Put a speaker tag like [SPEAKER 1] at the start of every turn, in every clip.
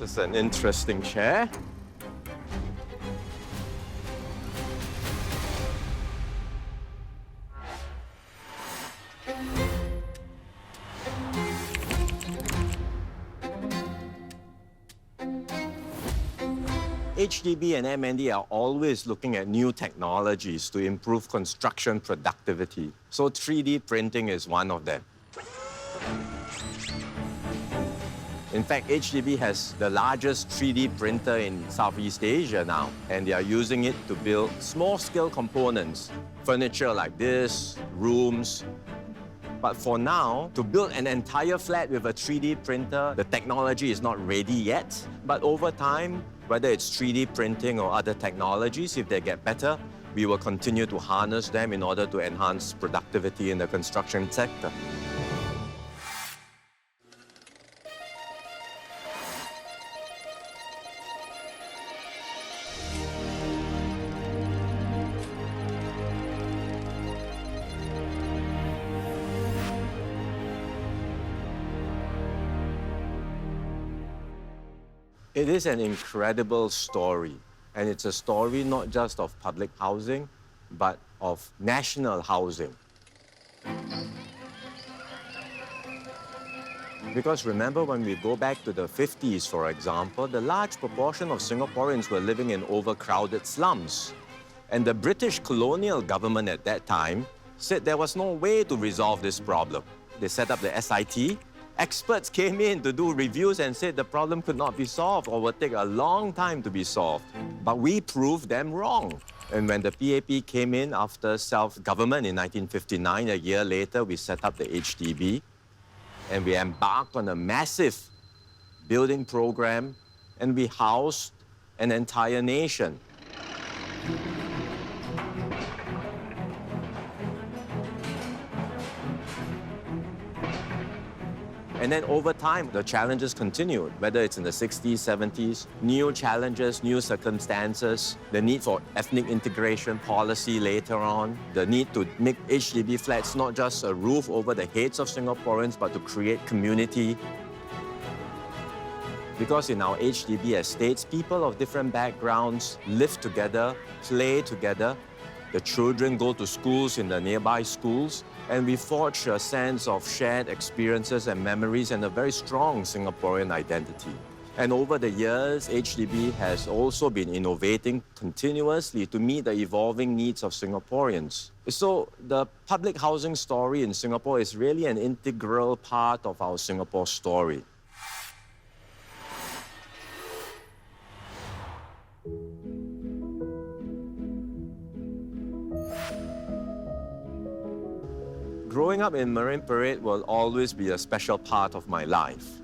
[SPEAKER 1] This is an interesting chair. HDB and MND are always looking at new technologies to improve construction productivity. So 3D printing is one of them. In fact, HDB has the largest 3D printer in Southeast Asia now, and they are using it to build small-scale components, furniture like this, rooms. But for now, to build an entire flat with a 3D printer, the technology is not ready yet. But over time, whether it's 3D printing or other technologies, if they get better, we will continue to harness them in order to enhance productivity in the construction sector. It is an incredible story, and it's a story not just of public housing, but of national housing. Because remember, when we go back to the 50s, for example, the large proportion of Singaporeans were living in overcrowded slums. And the British colonial government at that time said there was no way to resolve this problem. They set up the SIT. Experts came in to do reviews and said the problem could not be solved or would take a long time to be solved. But we proved them wrong. And when the PAP came in after self-government in 1959, a year later, we set up the HDB. And we embarked on a massive building program, and we housed an entire nation. And then over time, the challenges continued, whether it's in the 60s, 70s, new challenges, new circumstances, the need for ethnic integration policy later on, the need to make HDB flats not just a roof over the heads of Singaporeans, but to create community. Because in our HDB estates, people of different backgrounds live together, play together. The children go to schools in the nearby schools, and we forge a sense of shared experiences and memories and a very strong Singaporean identity. And over the years, HDB has also been innovating continuously to meet the evolving needs of Singaporeans. So the public housing story in Singapore is really an integral part of our Singapore story. Growing up in Marine Parade will always be a special part of my life.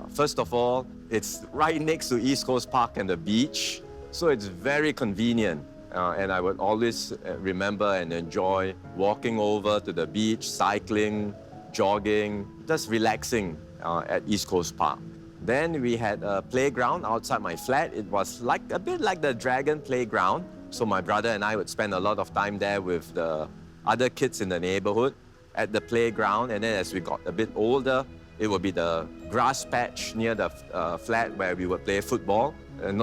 [SPEAKER 1] First of all, it's right next to East Coast Park and the beach, so it's very convenient. And I would always remember and enjoy walking over to the beach, cycling, jogging, just relaxing at East Coast Park. Then we had a playground outside my flat. It was a bit like the Dragon Playground, so my brother and I would spend a lot of time there with the other kids in the neighborhood at the playground. And then as we got a bit older, it would be the grass patch near the flat where we would play football.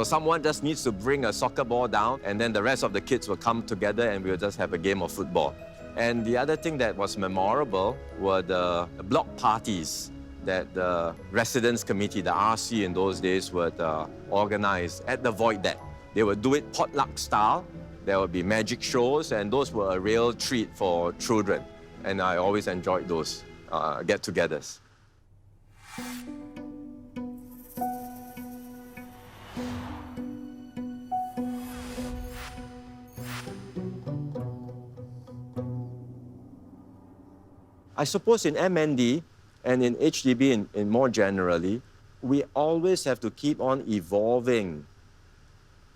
[SPEAKER 1] Someone just needs to bring a soccer ball down, and then the rest of the kids will come together and we would just have a game of football. And the other thing that was memorable were the block parties that the residence committee, the RC in those days, would organize at the void deck. They would do it potluck style. There would be magic shows, and those were a real treat for children. And I always enjoyed those get-togethers. I suppose in MND and in HDB in more generally, we always have to keep on evolving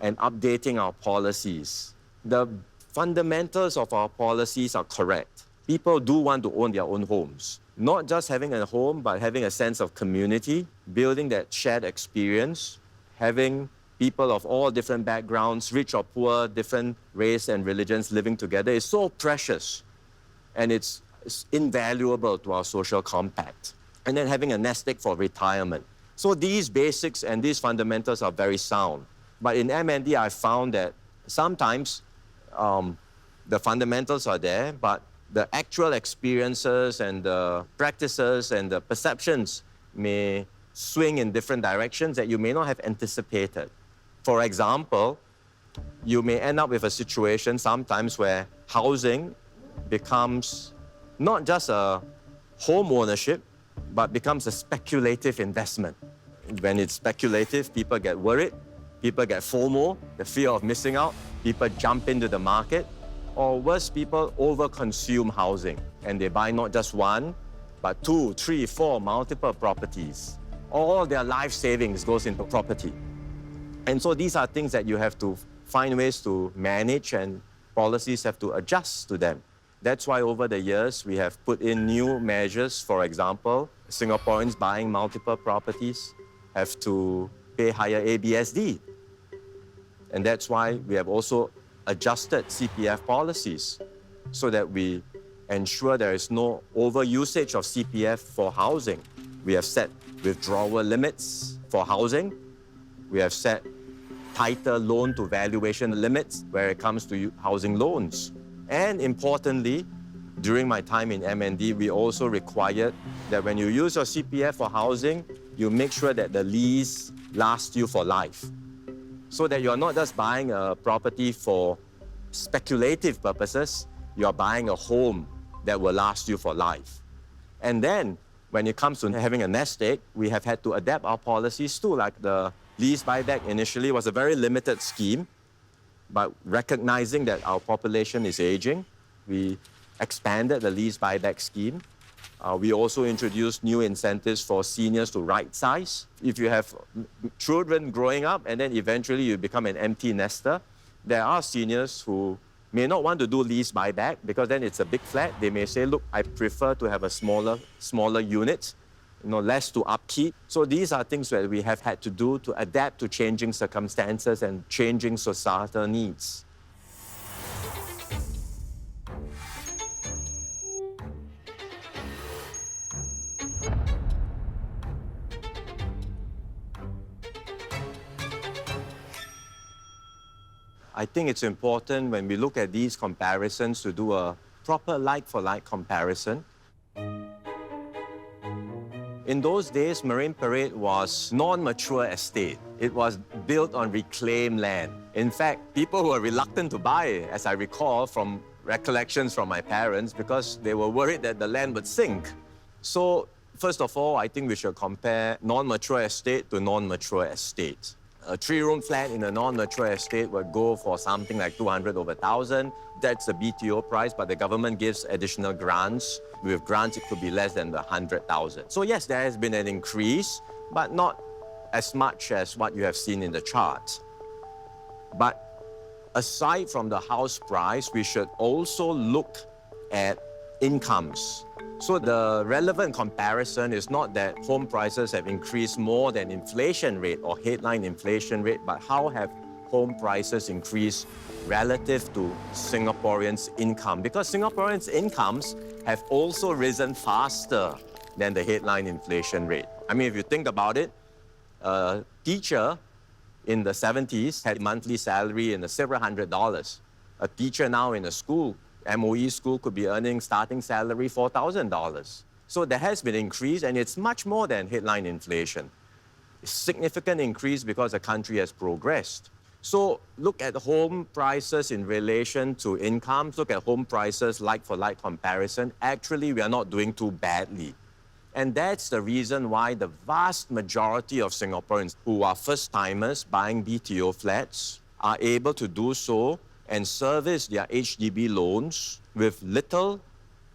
[SPEAKER 1] and updating our policies. The fundamentals of our policies are correct. People do want to own their own homes. Not just having a home, but having a sense of community, building that shared experience, having people of all different backgrounds, rich or poor, different race and religions living together is so precious. And it's invaluable to our social compact. And then having a nest egg for retirement. So these basics and these fundamentals are very sound. But in M&D, I found that sometimes the fundamentals are there, but the actual experiences and the practices and the perceptions may swing in different directions that you may not have anticipated. For example, you may end up with a situation sometimes where housing becomes not just a home ownership, but becomes a speculative investment. When it's speculative, people get worried, people get FOMO, the fear of missing out, people jump into the market, or worse, people over-consume housing, and they buy not just one, but 2, 3, 4, multiple properties. All their life savings goes into property. And so these are things that you have to find ways to manage, and policies have to adjust to them. That's why over the years, we have put in new measures. For example, Singaporeans buying multiple properties have to pay higher ABSD. And that's why we have also adjusted CPF policies so that we ensure there is no overusage of CPF for housing. We have set withdrawal limits for housing. We have set tighter loan to valuation limits where it comes to housing loans. And importantly, during my time in M&D, we also required that when you use your CPF for housing, you make sure that the lease lasts you for life. So that you're not just buying a property for speculative purposes, you're buying a home that will last you for life. And then, when it comes to having a nest egg, we have had to adapt our policies too, like the lease buyback initially was a very limited scheme, but recognizing that our population is aging, we expanded the lease buyback scheme. We also introduced new incentives for seniors to right size. If you have children growing up and then eventually you become an empty nester, there are seniors who may not want to do lease buyback because then it's a big flat. They may say, look, I prefer to have a smaller unit, less to upkeep. So these are things that we have had to do to adapt to changing circumstances and changing societal needs. I think it's important when we look at these comparisons to do a proper like-for-like comparison. In those days, Marine Parade was non-mature estate. It was built on reclaimed land. In fact, people were reluctant to buy it, as I recall from recollections from my parents, because they were worried that the land would sink. So, first of all, I think we should compare non-mature estate to non-mature estate. A 3-room flat in a non-mature estate would go for something like 200 over 1,000. That's the BTO price, but the government gives additional grants. With grants, it could be less than the 100,000. So yes, there has been an increase, but not as much as what you have seen in the chart. But aside from the house price, we should also look at incomes. So the relevant comparison is not that home prices have increased more than inflation rate or headline inflation rate, but how have home prices increased relative to Singaporeans' income? Because Singaporeans' incomes have also risen faster than the headline inflation rate. I mean, if you think about it, a teacher in the 70s had monthly salary in the several $100s. A teacher now in a school, MOE school, could be earning starting salary $4,000. So there has been an increase, and it's much more than headline inflation. A significant increase because the country has progressed. So look at home prices in relation to incomes, look at home prices like-for-like comparison. Actually, we are not doing too badly. And that's the reason why the vast majority of Singaporeans who are first-timers buying BTO flats are able to do so and service their HDB loans with little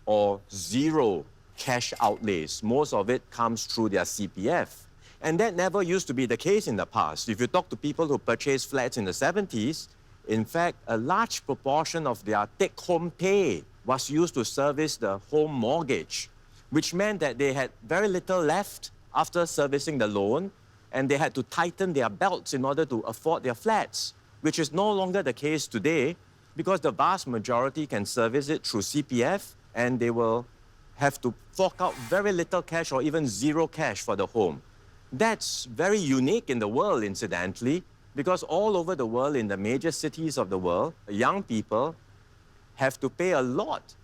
[SPEAKER 1] or zero cash outlays. Most of it comes through their CPF. And that never used to be the case in the past. If you talk to people who purchased flats in the 70s, in fact, a large proportion of their take-home pay was used to service the home mortgage, which meant that they had very little left after servicing the loan, and they had to tighten their belts in order to afford their flats, which is no longer the case today because the vast majority can service it through CPF, and they will have to fork out very little cash or even zero cash for the home. That's very unique in the world, incidentally, because all over the world, in the major cities of the world, young people have to pay a lot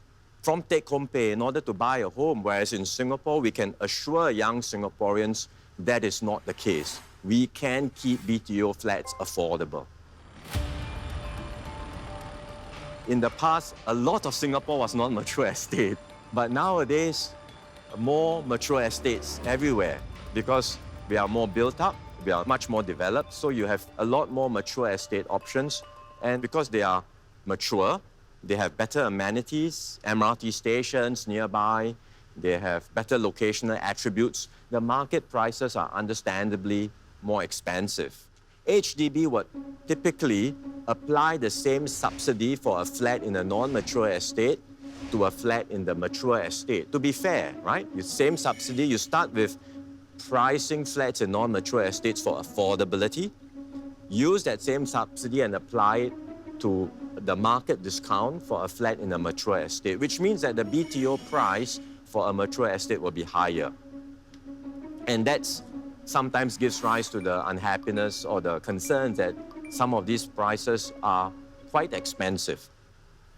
[SPEAKER 1] from take-home pay in order to buy a home, whereas in Singapore, we can assure young Singaporeans that is not the case. We can keep BTO flats affordable. In the past, a lot of Singapore was not mature estate, but nowadays, more mature estates everywhere because we are more built up, we are much more developed, so you have a lot more mature estate options. And because they are mature, they have better amenities, MRT stations nearby, they have better locational attributes. The market prices are understandably more expensive. HDB would typically apply the same subsidy for a flat in a non-mature estate to a flat in the mature estate. To be fair, right? The same subsidy, you start with pricing flats in non-mature estates for affordability, use that same subsidy and apply it to the market discount for a flat in a mature estate, which means that the BTO price for a mature estate will be higher. And that sometimes gives rise to the unhappiness or the concerns that some of these prices are quite expensive.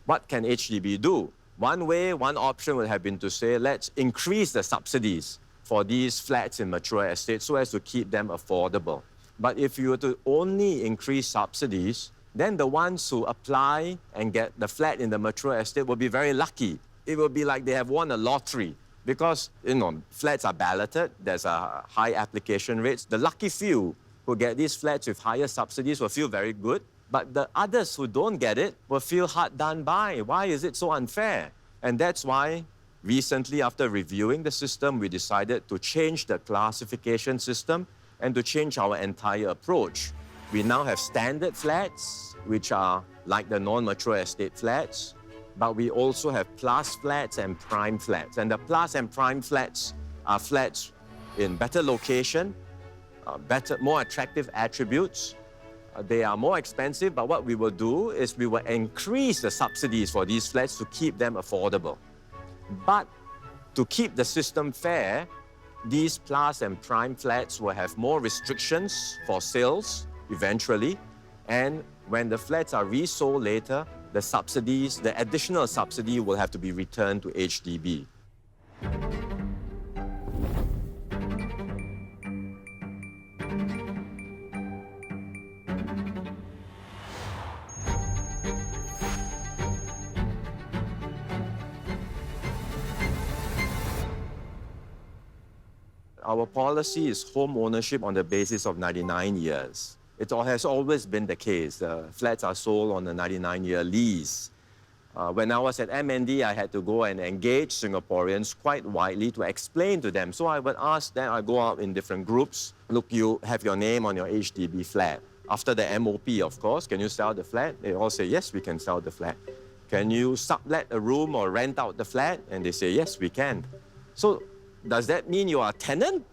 [SPEAKER 1] What can HDB do? One way, one option would have been to say, let's increase the subsidies for these flats in mature estates so as to keep them affordable. But if you were to only increase subsidies, then the ones who apply and get the flat in the mature estate will be very lucky. It will be like they have won a lottery because, flats are balloted, there's a high application rates. The lucky few who get these flats with higher subsidies will feel very good, but the others who don't get it will feel hard done by. Why is it so unfair? And that's why recently, after reviewing the system, we decided to change the classification system and to change our entire approach. We now have standard flats, which are like the non-mature estate flats, but we also have plus flats and prime flats. And the plus and prime flats are flats in better location, more attractive attributes. They are more expensive, but what we will do is we will increase the subsidies for these flats to keep them affordable. But to keep the system fair, these plus and prime flats will have more restrictions for sales eventually. And when the flats are resold later, the subsidies, the additional subsidy will have to be returned to HDB. Our policy is home ownership on the basis of 99 years. It has always been the case. Flats are sold on a 99-year lease. When I was at MND, I had to go and engage Singaporeans quite widely to explain to them. So I would ask them, I go out in different groups, look, you have your name on your HDB flat. After the MOP, of course, can you sell the flat? They all say, yes, we can sell the flat. Can you sublet a room or rent out the flat? And they say, yes, we can. So does that mean you are a tenant?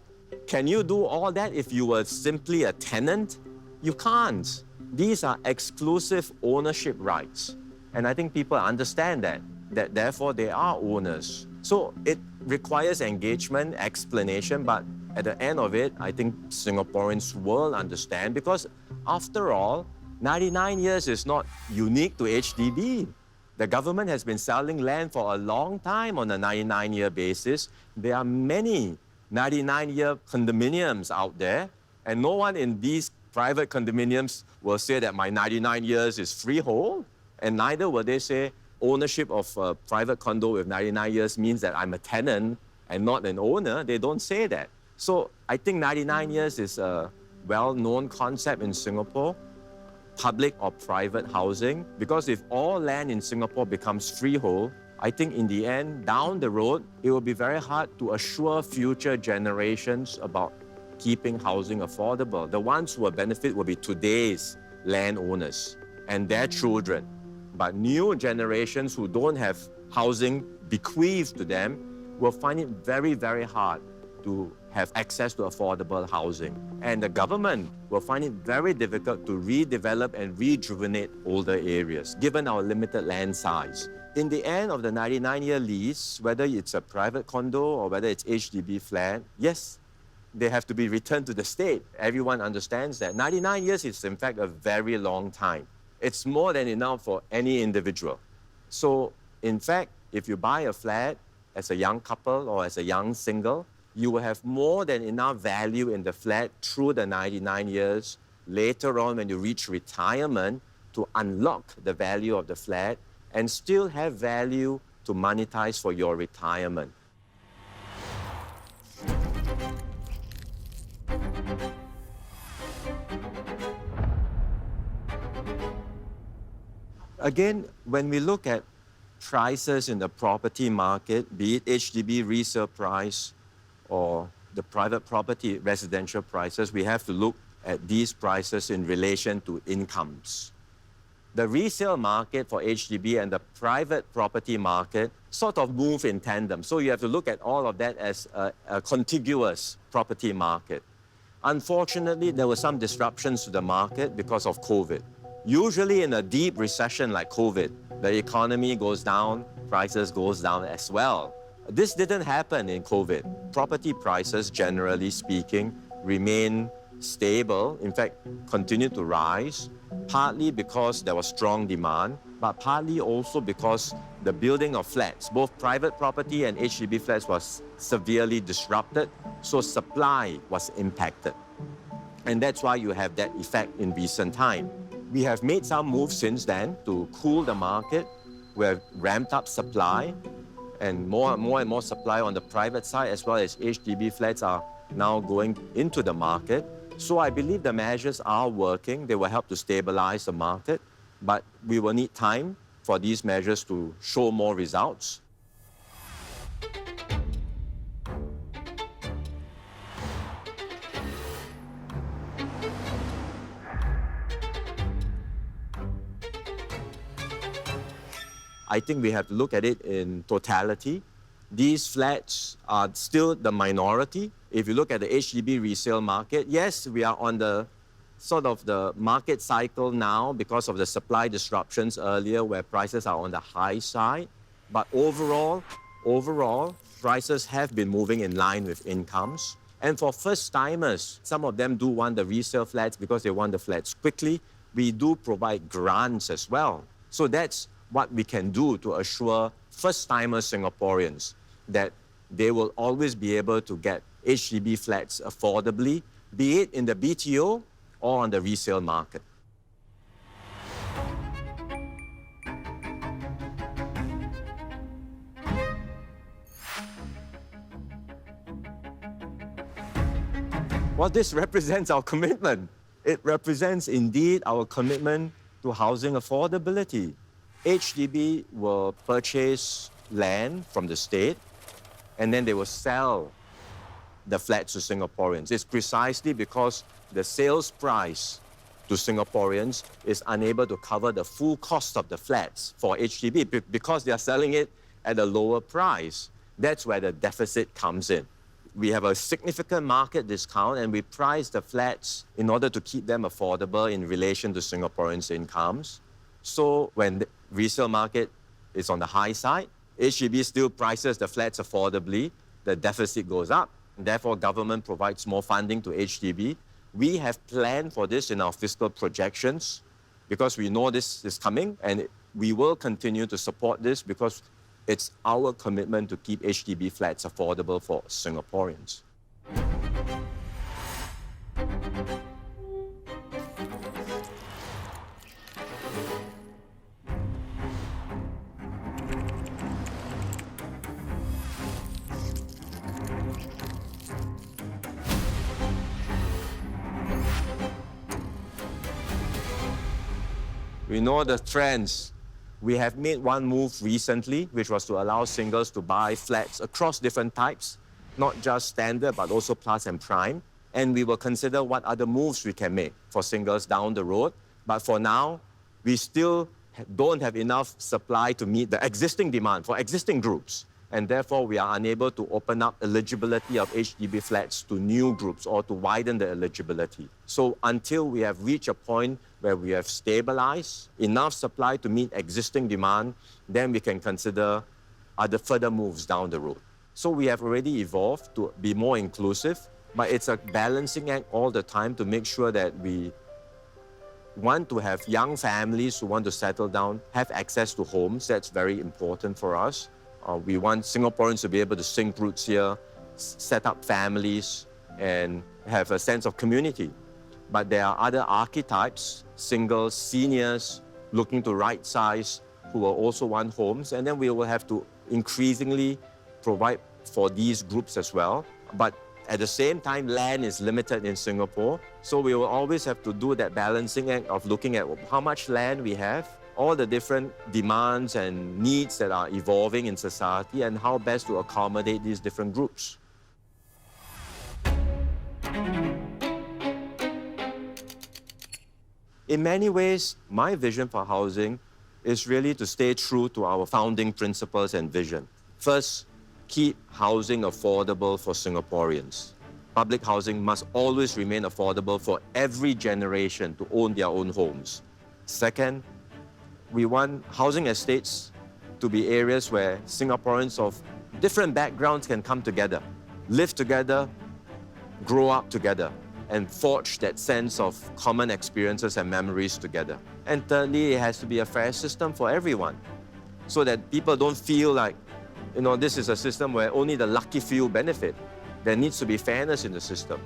[SPEAKER 1] Can you do all that if you were simply a tenant? You can't. These are exclusive ownership rights. And I think people understand that therefore they are owners. So it requires engagement, explanation, but at the end of it, I think Singaporeans will understand because after all, 99 years is not unique to HDB. The government has been selling land for a long time on a 99-year basis. There are many 99-year condominiums out there, and no one in these private condominiums will say that my 99 years is freehold, and neither will they say ownership of a private condo with 99 years means that I'm a tenant and not an owner. They don't say that. So I think 99 years is a well-known concept in Singapore, public or private housing, because if all land in Singapore becomes freehold, I think in the end, down the road, it will be very hard to assure future generations about keeping housing affordable. The ones who will benefit will be today's landowners and their children. But new generations who don't have housing bequeathed to them will find it very, very hard to have access to affordable housing. And the government will find it very difficult to redevelop and rejuvenate older areas, given our limited land size. In the end of the 99-year lease, whether it's a private condo or whether it's HDB flat, yes, they have to be returned to the state. Everyone understands that. 99 years is, in fact, a very long time. It's more than enough for any individual. So, in fact, if you buy a flat as a young couple or as a young single, you will have more than enough value in the flat through the 99 years. Later on, when you reach retirement, to unlock the value of the flat and still have value to monetize for your retirement. Again, when we look at prices in the property market, be it HDB resale price or the private property residential prices, we have to look at these prices in relation to incomes. The resale market for HDB and the private property market sort of move in tandem. So you have to look at all of that as a contiguous property market. Unfortunately, there were some disruptions to the market because of COVID. Usually in a deep recession like COVID, the economy goes down, prices goes down as well. This didn't happen in COVID. Property prices, generally speaking, remain stable, in fact, continued to rise, partly because there was strong demand, but partly also because the building of flats, both private property and HDB flats, was severely disrupted, so supply was impacted. And that's why you have that effect in recent time. We have made some moves since then to cool the market. We have ramped up supply, and more supply on the private side, as well as HDB flats are now going into the market. So I believe the measures are working. They will help to stabilize the market, but we will need time for these measures to show more results. I think we have to look at it in totality. These flats are still the minority. If you look at the HDB resale market, yes, we are on the sort of the market cycle now because of the supply disruptions earlier where prices are on the high side. But overall, prices have been moving in line with incomes. And for first-timers, some of them do want the resale flats because they want the flats quickly. We do provide grants as well. So that's what we can do to assure first-timer Singaporeans that they will always be able to get HDB flats affordably, be it in the BTO or on the resale market. Well, this represents our commitment. It represents indeed our commitment to housing affordability. HDB will purchase land from the state, and then they will sell the flats to Singaporeans. It's precisely because the sales price to Singaporeans is unable to cover the full cost of the flats for HDB because they are selling it at a lower price. That's where the deficit comes in. We have a significant market discount, and we price the flats in order to keep them affordable in relation to Singaporeans' incomes. So when the resale market is on the high side, HDB still prices the flats affordably, the deficit goes up, and therefore government provides more funding to HDB. We have planned for this in our fiscal projections because we know this is coming, and we will continue to support this because it's our commitment to keep HDB flats affordable for Singaporeans. We know the trends. We have made one move recently, which was to allow singles to buy flats across different types, not just standard, but also plus and prime. And we will consider what other moves we can make for singles down the road. But for now, we still don't have enough supply to meet the existing demand for existing groups. And therefore, we are unable to open up eligibility of HDB flats to new groups or to widen the eligibility. So until we have reached a point where we have stabilized enough supply to meet existing demand, then we can consider other further moves down the road. So we have already evolved to be more inclusive. But it's a balancing act all the time to make sure that we want to have young families who want to settle down, have access to homes. That's very important for us. We want Singaporeans to be able to sink roots here, set up families, and have a sense of community. But there are other archetypes, singles, seniors, looking to right size, who will also want homes. And then we will have to increasingly provide for these groups as well. But at the same time, land is limited in Singapore. So we will always have to do that balancing act of looking at how much land we have, all the different demands and needs that are evolving in society, and how best to accommodate these different groups. In many ways, my vision for housing is really to stay true to our founding principles and vision. First, keep housing affordable for Singaporeans. Public housing must always remain affordable for every generation to own their own homes. Second, we want housing estates to be areas where Singaporeans of different backgrounds can come together, live together, grow up together, and forge that sense of common experiences and memories together. And thirdly, it has to be a fair system for everyone, so that people don't feel like, this is a system where only the lucky few benefit. There needs to be fairness in the system.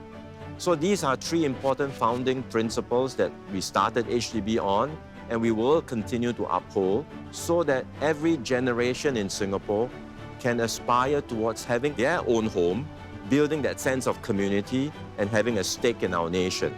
[SPEAKER 1] So these are three important founding principles that we started HDB on, and we will continue to uphold, so that every generation in Singapore can aspire towards having their own home, building that sense of community, and having a stake in our nation.